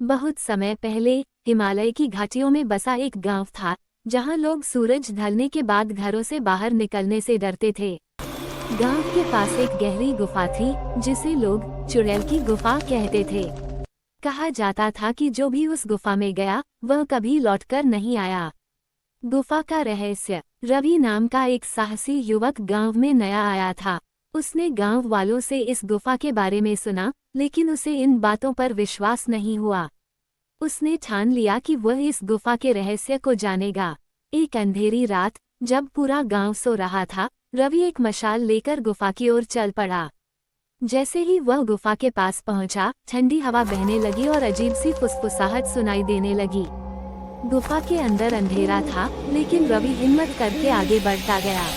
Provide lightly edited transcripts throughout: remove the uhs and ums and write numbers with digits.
बहुत समय पहले हिमालय की घाटियों में बसा एक गांव था, जहां लोग सूरज ढलने के बाद घरों से बाहर निकलने से डरते थे। गांव के पास एक गहरी गुफा थी, जिसे लोग चुड़ैल की गुफा कहते थे। कहा जाता था कि जो भी उस गुफा में गया, वह कभी लौटकर नहीं आया। गुफा का रहस्य। रवि नाम का एक साहसी युवक गांव में नया आया था। उसने गांव वालों से इस गुफा के बारे में सुना, लेकिन उसे इन बातों पर विश्वास नहीं हुआ। उसने ठान लिया कि वह इस गुफा के रहस्य को जानेगा। एक अंधेरी रात, जब पूरा गांव सो रहा था, रवि एक मशाल लेकर गुफा की ओर चल पड़ा। जैसे ही वह गुफा के पास पहुंचा, ठंडी हवा बहने लगी और अजीब सी फुसफुसाहट सुनाई देने लगी। गुफा के अंदर अंधेरा था, लेकिन रवि हिम्मत करके आगे बढ़ता गया।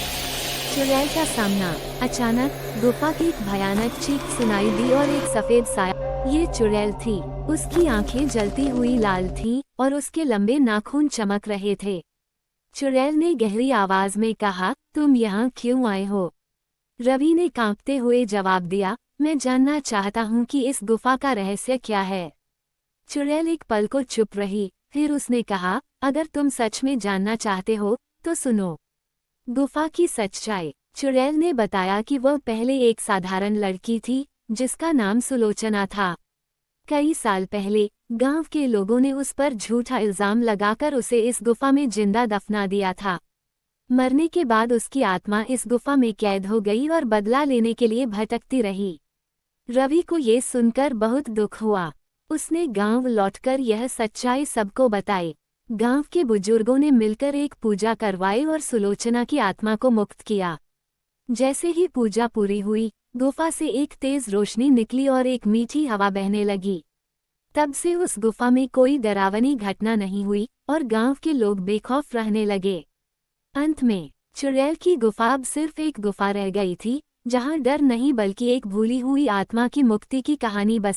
चुड़ैल का सामना। अचानक गुफा की एक भयानक चीख सुनाई दी और एक सफेद साया। ये चुड़ैल थी। उसकी आंखें जलती हुई लाल थीं और उसके लंबे नाखून चमक रहे थे। चुड़ैल ने गहरी आवाज में कहा, तुम यहाँ क्यों आए हो? रवि ने कांपते हुए जवाब दिया, मैं जानना चाहता हूँ कि इस गुफा का रहस्य क्या है। चुड़ैल एक पल को चुप रही, फिर उसने कहा, अगर तुम सच में जानना चाहते हो, तो सुनो। गुफा की सच्चाई। चुड़ैल ने बताया कि वह पहले एक साधारण लड़की थी, जिसका नाम सुलोचना था। कई साल पहले गांव के लोगों ने उस पर झूठा इल्जाम लगाकर उसे इस गुफा में जिंदा दफना दिया था। मरने के बाद उसकी आत्मा इस गुफा में कैद हो गई और बदला लेने के लिए भटकती रही। रवि को ये सुनकर बहुत दुख हुआ। उसने गांव लौटकर यह सच्चाई सबको बताई। गांव के बुजुर्गों ने मिलकर एक पूजा करवाई और सुलोचना की आत्मा को मुक्त किया। जैसे ही पूजा पूरी हुई, गुफा से एक तेज रोशनी निकली और एक मीठी हवा बहने लगी। तब से उस गुफा में कोई डरावनी घटना नहीं हुई और गांव के लोग बेखौफ रहने लगे। अंत में चुड़ैल की गुफा अब सिर्फ एक गुफा रह गई थी, जहां डर नहीं बल्कि एक भूली हुई आत्मा की मुक्ति की कहानी बस